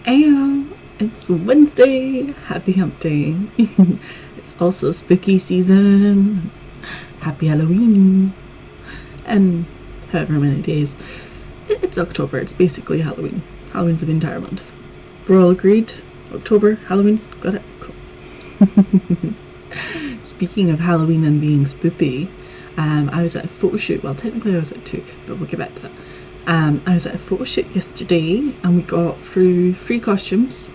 And it's Wednesday. Happy hump day. It's also spooky season. Happy Halloween. And however many days. It's October. It's basically Halloween. Halloween for the entire month. We're all agreed? October, Halloween. Got it? Cool. Speaking of Halloween and being spoopy, I was at a photo shoot. Well, technically I was at two, but we'll get back to that. I was at a photo shoot yesterday and we got through 3 costumes.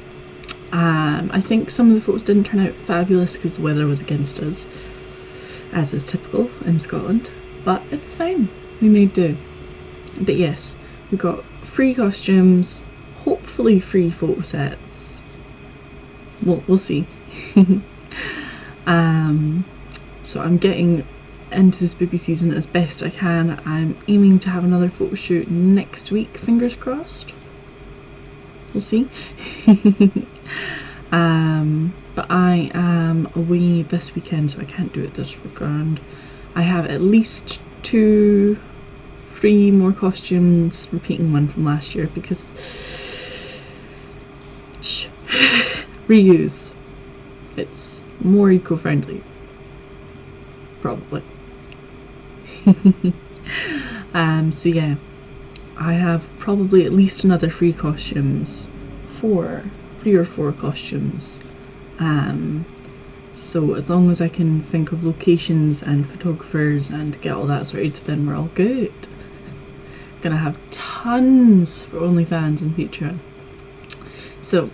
I think some of the photos didn't turn out fabulous because the weather was against us, as is typical in Scotland, but it's fine, we made do. But yes, we got 3 costumes, hopefully 3 photo sets. We'll see. So I'm getting into the spooky season as best I can. I'm aiming to have another photo shoot next week, fingers crossed. We'll see. But I am away this weekend, so I can't do it this weekend. I have at least 3 more costumes, repeating one from last year because reuse. It's more eco-friendly, probably. So yeah, I have probably at least another 3 costumes, 3 or 4 costumes. So as long as I can think of locations and photographers and get all that sorted, then we're all good. Gonna have tons for OnlyFans and Patreon. So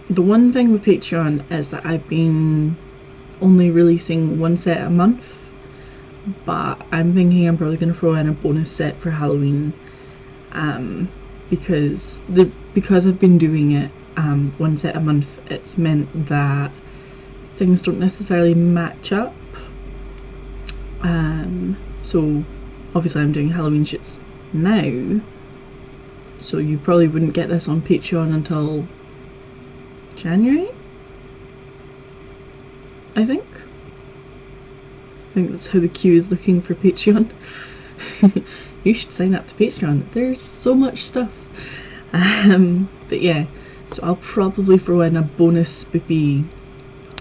the one thing with Patreon is that I've been only releasing 1 set a month, but I'm thinking I'm probably going to throw in a bonus set for Halloween, because I've been doing it 1 set a month, it's meant that things don't necessarily match up. So obviously I'm doing Halloween shoots now, so you probably wouldn't get this on Patreon until January, I think that's how the queue is looking for Patreon. You should sign up to Patreon, there's so much stuff. But yeah, so I'll probably throw in a bonus spoopy.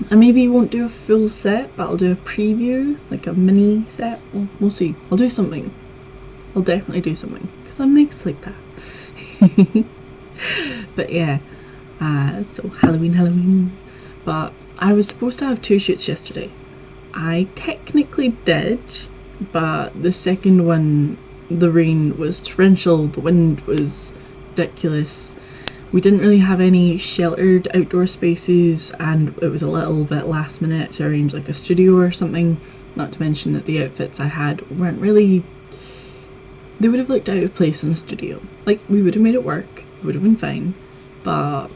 I maybe won't do a full set, but I'll do a preview, like a mini set. We'll see. I'll do something. I'll definitely do something, because I'm nice like that. But yeah, so Halloween. But I was supposed to have 2 shoots yesterday. I technically did, but the second one, the rain was torrential, the wind was ridiculous. We didn't really have any sheltered outdoor spaces, and it was a little bit last minute to arrange like a studio or something. Not to mention that the outfits I had weren't really, they would have looked out of place in a studio. Like, we would have made it work, it would have been fine, but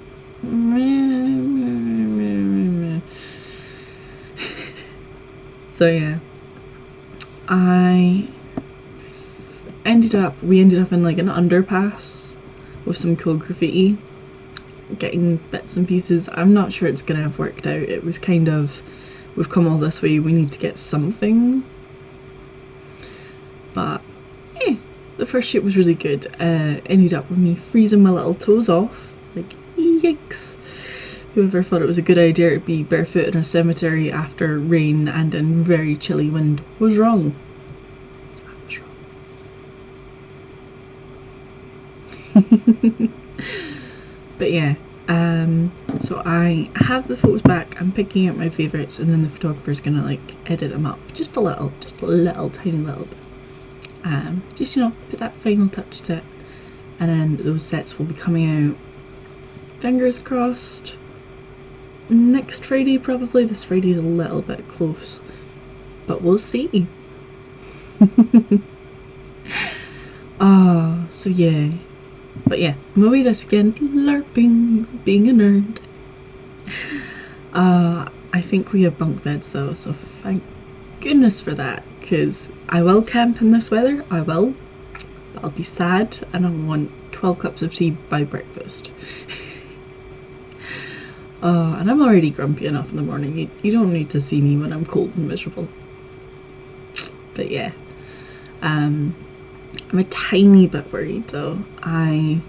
so yeah, we ended up in like an underpass with some cool graffiti, getting bits and pieces. I'm not sure it's gonna have worked out. It was kind of, we've come all this way, we need to get something. But yeah, the first shoot was really good. Ended up with me freezing my little toes off, like yikes. Whoever thought it was a good idea to be barefoot in a cemetery after rain and in very chilly wind was wrong. I was wrong. But yeah, so I have the photos back, I'm picking out my favourites, and then the photographer's gonna like edit them up just a little tiny little bit. Just, you know, put that final touch to it, and then those sets will be coming out, fingers crossed, next Friday probably. This Friday's a little bit close, but we'll see. So yeah. But yeah, I'm away this weekend, larping, being a nerd. I think we have bunk beds though, so thank goodness for that, because I will camp in this weather, I will, but I'll be sad and I want 12 cups of tea by breakfast. And I'm already grumpy enough in the morning, you don't need to see me when I'm cold and miserable. But yeah, I'm a tiny bit worried though. I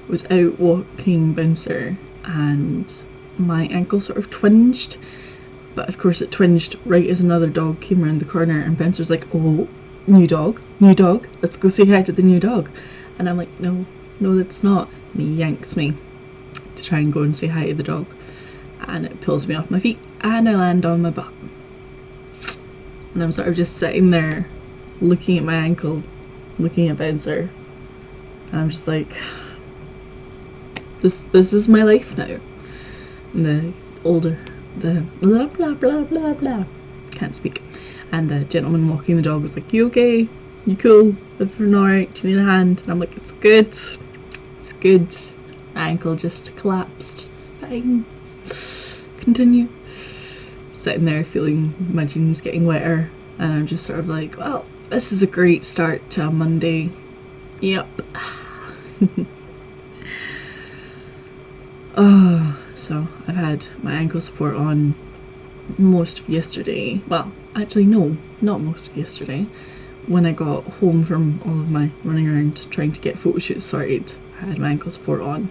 was out walking Bouncer and my ankle sort of twinged, but of course it twinged right as another dog came around the corner, and Bouncer's like, oh, new dog, let's go say hi to the new dog. And I'm like, no, that's not. And he yanks me to try and go and say hi to the dog, and it pulls me off my feet and I land on my butt. And I'm sort of just sitting there looking at my ankle, looking at Bouncer, and I'm just like, this is my life now. And the blah blah blah blah blah, can't speak, and the gentleman walking the dog was like, you okay, you cool, everything alright, do you need a hand? And I'm like, it's good, my ankle just collapsed, it's fine, continue. Sitting there feeling my jeans getting wetter, and I'm just sort of like, well, this is a great start to a Monday. Yep. Oh, so I've had my ankle support on most of yesterday. Well, actually no, not most of yesterday. When I got home from all of my running around trying to get photo shoots sorted, I had my ankle support on.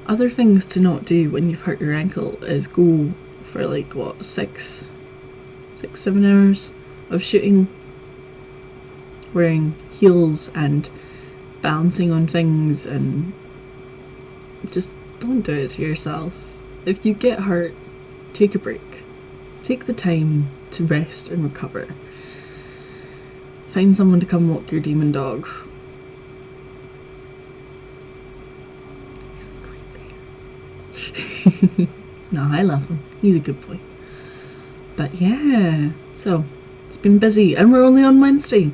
Other things to not do when you've hurt your ankle is go for like, what, 6-7 hours of shooting wearing heels and balancing on things, and just don't do it to yourself. If you get hurt, take a break. Take the time to rest and recover. Find someone to come walk your demon dog. He's like right there. No, I love him. He's a good boy. But yeah, so it's been busy, and we're only on Wednesday.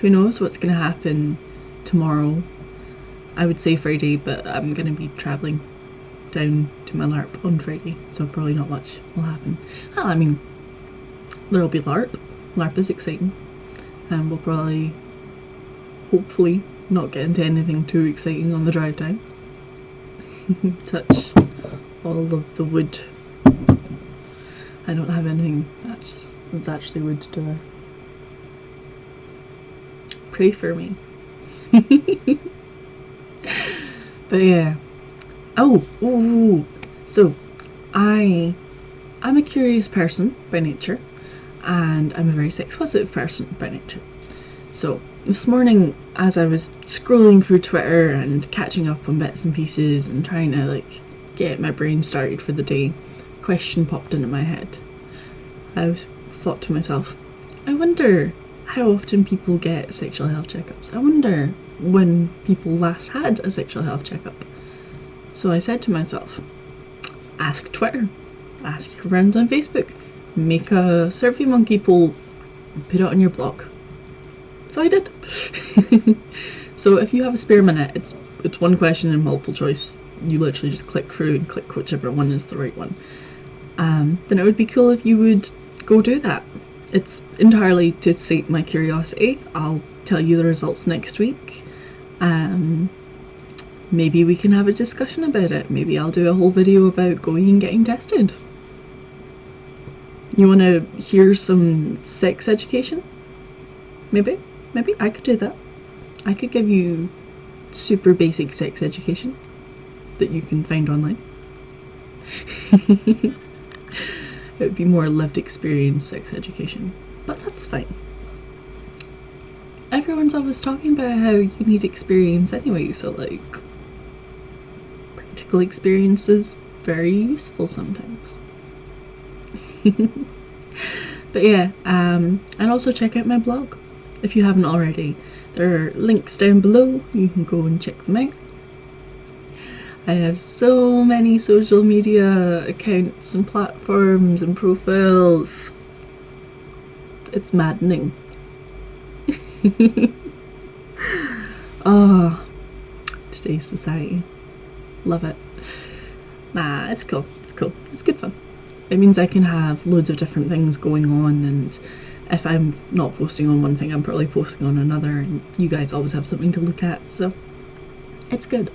Who knows what's going to happen tomorrow? I would say Friday, but I'm going to be travelling down to my LARP on Friday, so probably not much will happen. Well, I mean, there'll be LARP. LARP is exciting, and we'll probably, hopefully, not get into anything too exciting on the drive down. Touch all of the wood. I don't have anything that's actually wood, do I? Pray for me. But yeah. Oh, so I'm a curious person by nature, and I'm a very sex positive person by nature. So this morning, as I was scrolling through Twitter and catching up on bits and pieces and trying to like get my brain started for the day, a question popped into my head. I thought to myself, I wonder how often people get sexual health checkups. I wonder when people last had a sexual health checkup. So I said to myself, ask Twitter, ask your friends on Facebook, make a Survey Monkey poll, put it on your blog. So I did. So if you have a spare minute, it's one question and multiple choice. You literally just click through and click whichever one is the right one. Then it would be cool if you would go do that. It's entirely to sate my curiosity. I'll tell you the results next week. Maybe we can have a discussion about it. Maybe I'll do a whole video about going and getting tested. You want to hear some sex education? Maybe I could do that. I could give you super basic sex education that you can find online. It would be more lived experience sex education, but that's fine. Everyone's always talking about how you need experience anyway, so like practical experience is very useful sometimes. But yeah, and also check out my blog if you haven't already. There are links down below, you can go and check them out. I have so many social media accounts and platforms and profiles. It's maddening. Oh, today's society. Love it. Nah, it's cool. It's cool. It's good fun. It means I can have loads of different things going on, and if I'm not posting on one thing, I'm probably posting on another, and you guys always have something to look at, so it's good.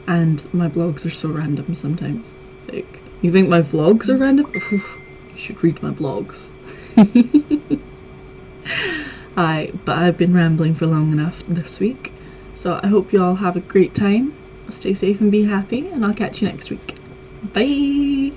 And my blogs are so random sometimes. Like, you think my vlogs are random? You should read my blogs. But I've been rambling for long enough this week, So I hope you all have a great time. Stay safe and be happy, and I'll catch you next week. Bye!